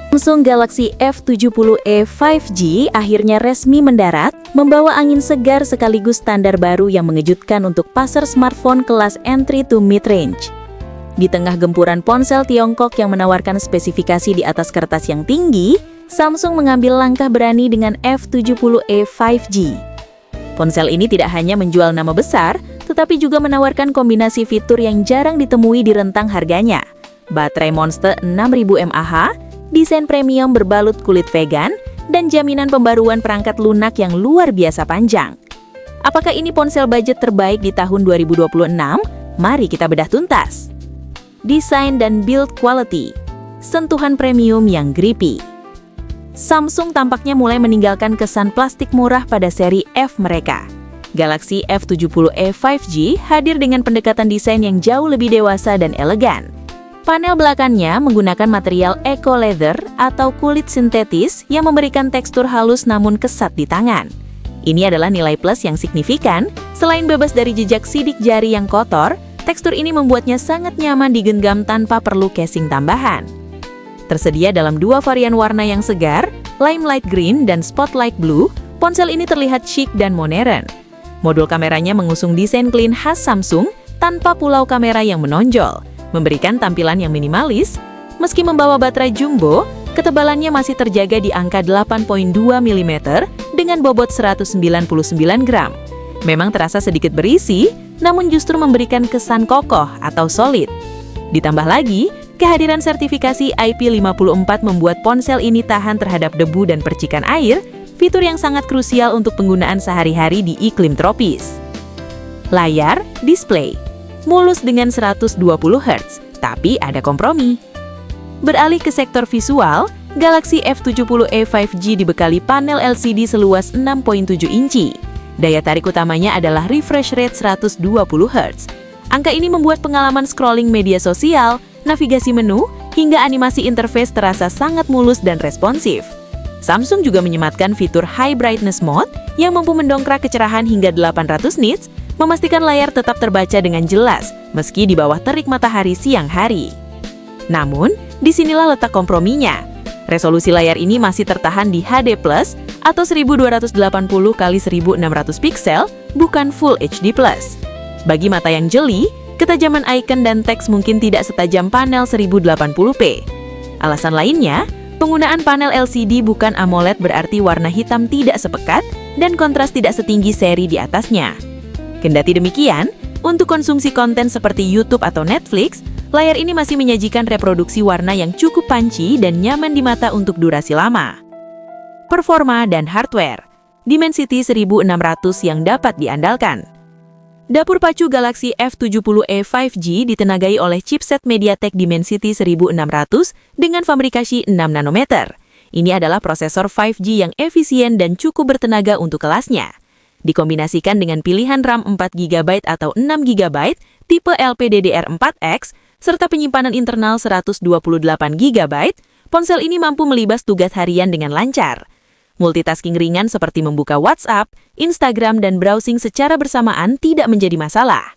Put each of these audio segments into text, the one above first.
Samsung Galaxy F70e 5G akhirnya resmi mendarat, membawa angin segar sekaligus standar baru yang mengejutkan untuk pasar smartphone kelas entry to mid-range. Di tengah gempuran ponsel Tiongkok yang menawarkan spesifikasi di atas kertas yang tinggi, Samsung mengambil langkah berani dengan F70e 5G. Ponsel ini tidak hanya menjual nama besar, tetapi juga menawarkan kombinasi fitur yang jarang ditemui di rentang harganya. Baterai Monster 6000 mAh, desain premium berbalut kulit vegan, dan jaminan pembaruan perangkat lunak yang luar biasa panjang. Apakah ini ponsel budget terbaik di tahun 2026? Mari kita bedah tuntas. Desain dan build quality, sentuhan premium yang grippy. Samsung tampaknya mulai meninggalkan kesan plastik murah pada seri F mereka. Galaxy F70e 5G hadir dengan pendekatan desain yang jauh lebih dewasa dan elegan. Panel belakangnya menggunakan material eco leather atau kulit sintetis yang memberikan tekstur halus namun kesat di tangan. Ini adalah nilai plus yang signifikan. Selain bebas dari jejak sidik jari yang kotor, tekstur ini membuatnya sangat nyaman digenggam tanpa perlu casing tambahan. Tersedia dalam dua varian warna yang segar, Limelight Green dan Spotlight Blue. Ponsel ini terlihat chic dan modern. Modul kameranya mengusung desain clean khas Samsung tanpa pulau kamera yang menonjol, memberikan tampilan yang minimalis. Meski membawa baterai jumbo, ketebalannya masih terjaga di angka 8.2 mm dengan bobot 199 gram. Memang terasa sedikit berisi, namun justru memberikan kesan kokoh atau solid. Ditambah lagi, kehadiran sertifikasi IP54 membuat ponsel ini tahan terhadap debu dan percikan air, fitur yang sangat krusial untuk penggunaan sehari-hari di iklim tropis. Layar, display mulus dengan 120 Hz, tapi ada kompromi. Beralih ke sektor visual, Galaxy F70e 5G dibekali panel LCD seluas 6.7 inci. Daya tarik utamanya adalah refresh rate 120 Hz. Angka ini membuat pengalaman scrolling media sosial, navigasi menu, hingga animasi interface terasa sangat mulus dan responsif. Samsung juga menyematkan fitur High Brightness Mode yang mampu mendongkrak kecerahan hingga 800 nits, memastikan layar tetap terbaca dengan jelas, meski di bawah terik matahari siang hari. Namun, disinilah letak komprominya. Resolusi layar ini masih tertahan di HD+, atau 1280 x 1600 piksel, bukan Full HD+. Bagi mata yang jeli, ketajaman icon dan teks mungkin tidak setajam panel 1080p. Alasan lainnya, penggunaan panel LCD bukan AMOLED berarti warna hitam tidak sepekat dan kontras tidak setinggi seri di atasnya. Kendati demikian, untuk konsumsi konten seperti YouTube atau Netflix, layar ini masih menyajikan reproduksi warna yang cukup panci dan nyaman di mata untuk durasi lama. Performa dan hardware, Dimensity 1600 yang dapat diandalkan. Dapur pacu Galaxy F70e 5G ditenagai oleh chipset MediaTek Dimensity 1600 dengan fabrikasi 6 nanometer. Ini adalah prosesor 5G yang efisien dan cukup bertenaga untuk kelasnya. Dikombinasikan dengan pilihan RAM 4GB atau 6GB tipe LPDDR4X serta penyimpanan internal 128GB, ponsel ini mampu melibas tugas harian dengan lancar. Multitasking ringan seperti membuka WhatsApp, Instagram, dan browsing secara bersamaan tidak menjadi masalah.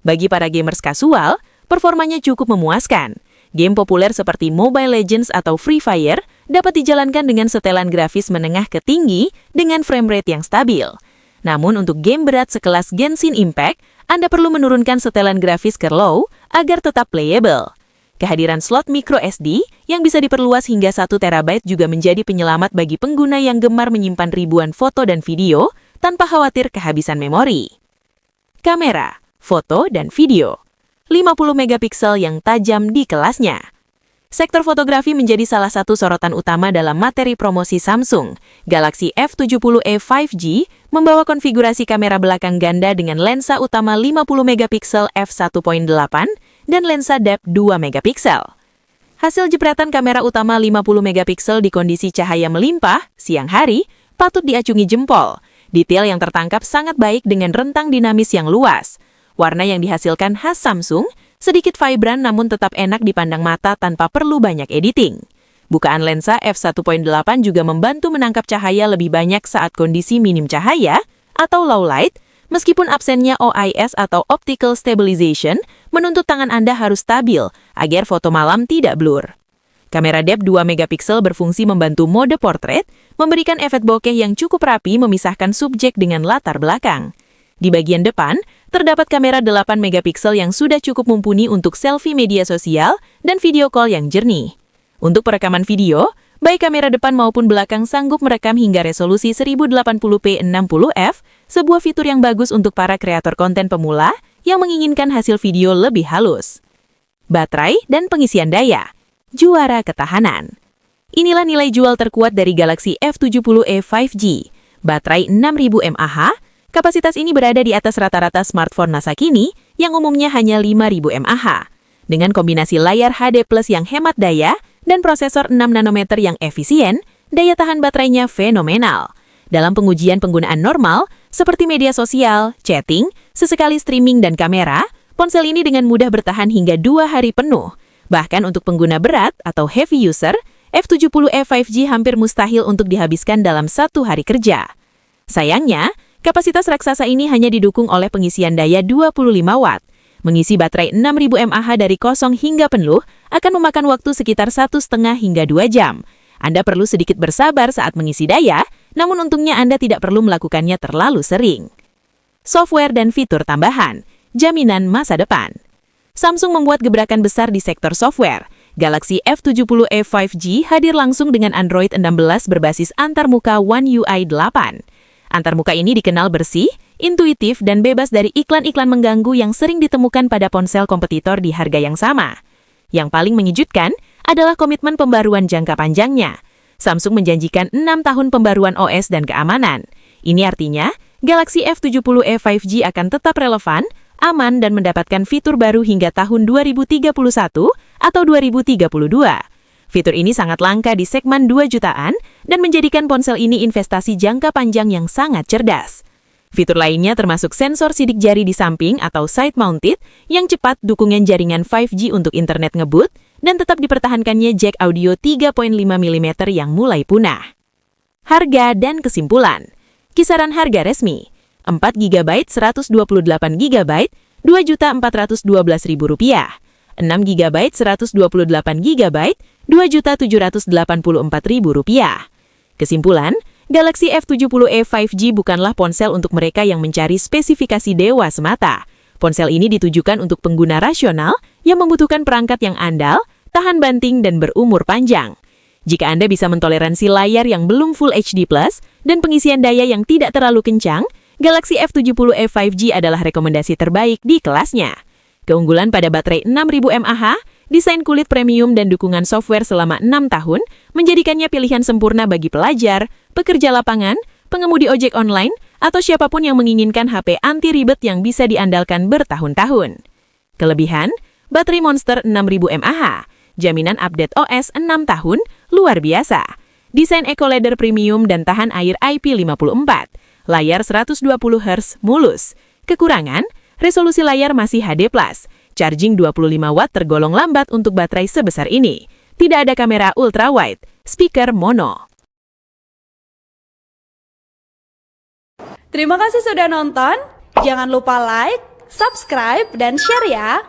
Bagi para gamers kasual, performanya cukup memuaskan. Game populer seperti Mobile Legends atau Free Fire dapat dijalankan dengan setelan grafis menengah ke tinggi dengan frame rate yang stabil. Namun untuk game berat sekelas Genshin Impact, Anda perlu menurunkan setelan grafis ke low agar tetap playable. Kehadiran slot micro SD yang bisa diperluas hingga 1 TB juga menjadi penyelamat bagi pengguna yang gemar menyimpan ribuan foto dan video tanpa khawatir kehabisan memori. Kamera, foto, dan video. 50 megapiksel yang tajam di kelasnya. Sektor fotografi menjadi salah satu sorotan utama dalam materi promosi Samsung. Galaxy F70e 5G membawa konfigurasi kamera belakang ganda dengan lensa utama 50 megapiksel f1.8 dan lensa depth 2 megapiksel. Hasil jepretan kamera utama 50 megapiksel di kondisi cahaya melimpah, siang hari, patut diacungi jempol. Detail yang tertangkap sangat baik dengan rentang dinamis yang luas. Warna yang dihasilkan khas Samsung, sedikit vibran namun tetap enak dipandang mata tanpa perlu banyak editing. Bukaan lensa f1.8 juga membantu menangkap cahaya lebih banyak saat kondisi minim cahaya atau low light, meskipun absennya OIS atau Optical Stabilization menuntut tangan Anda harus stabil agar foto malam tidak blur. Kamera depth 2 megapiksel berfungsi membantu mode portrait, memberikan efek bokeh yang cukup rapi memisahkan subjek dengan latar belakang. Di bagian depan, terdapat kamera 8 megapiksel yang sudah cukup mumpuni untuk selfie media sosial dan video call yang jernih. Untuk perekaman video, baik kamera depan maupun belakang sanggup merekam hingga resolusi 1080p 60f, sebuah fitur yang bagus untuk para kreator konten pemula yang menginginkan hasil video lebih halus. Baterai dan pengisian daya. Juara ketahanan. Inilah nilai jual terkuat dari Galaxy F70e 5G. Baterai 6000 mAh, kapasitas ini berada di atas rata-rata smartphone masa kini yang umumnya hanya 5000 mAh. Dengan kombinasi layar HD Plus yang hemat daya dan prosesor 6 nanometer yang efisien, daya tahan baterainya fenomenal. Dalam pengujian penggunaan normal, seperti media sosial, chatting, sesekali streaming dan kamera, ponsel ini dengan mudah bertahan hingga 2 hari penuh. Bahkan untuk pengguna berat atau heavy user, F70e 5G hampir mustahil untuk dihabiskan dalam 1 hari kerja. Sayangnya, kapasitas raksasa ini hanya didukung oleh pengisian daya 25 watt. Mengisi baterai 6000 mAh dari kosong hingga penuh akan memakan waktu sekitar 1,5 hingga 2 jam. Anda perlu sedikit bersabar saat mengisi daya, namun untungnya Anda tidak perlu melakukannya terlalu sering. Software dan fitur tambahan. Jaminan masa depan. Samsung membuat gebrakan besar di sektor software. Galaxy F70e 5G hadir langsung dengan Android 16 berbasis antarmuka One UI 8. Antarmuka ini dikenal bersih, intuitif, dan bebas dari iklan-iklan mengganggu yang sering ditemukan pada ponsel kompetitor di harga yang sama. Yang paling mengejutkan adalah komitmen pembaruan jangka panjangnya. Samsung menjanjikan 6 tahun pembaruan OS dan keamanan. Ini artinya, Galaxy F70e 5G akan tetap relevan, aman dan mendapatkan fitur baru hingga tahun 2031 atau 2032. Fitur ini sangat langka di segmen 2 jutaan dan menjadikan ponsel ini investasi jangka panjang yang sangat cerdas. Fitur lainnya termasuk sensor sidik jari di samping atau side mounted yang cepat, dukungan jaringan 5G untuk internet ngebut, dan tetap dipertahankannya jack audio 3.5 mm yang mulai punah. Harga dan kesimpulan. Kisaran harga resmi. 4 GB 128 GB Rp2.412.000, 6 GB 128 GB Rp2.784.000. Kesimpulan, Galaxy F70e 5G bukanlah ponsel untuk mereka yang mencari spesifikasi dewa semata. Ponsel ini ditujukan untuk pengguna rasional yang membutuhkan perangkat yang andal, tahan banting, dan berumur panjang. Jika Anda bisa mentoleransi layar yang belum Full HD+, dan pengisian daya yang tidak terlalu kencang, Galaxy F70e 5G adalah rekomendasi terbaik di kelasnya. Keunggulan pada baterai 6000 mAh, desain kulit premium dan dukungan software selama 6 tahun menjadikannya pilihan sempurna bagi pelajar, pekerja lapangan, pengemudi ojek online, atau siapapun yang menginginkan HP anti ribet yang bisa diandalkan bertahun-tahun. Kelebihan, baterai Monster 6000 mAh, jaminan update OS 6 tahun, luar biasa. Desain Eco Leather Premium dan tahan air IP54. Layar 120 Hz mulus. Kekurangan, resolusi layar masih HD+. Charging 25 watt tergolong lambat untuk baterai sebesar ini. Tidak ada kamera ultrawide. Speaker mono. Terima kasih sudah nonton. Jangan lupa like, subscribe, dan share ya.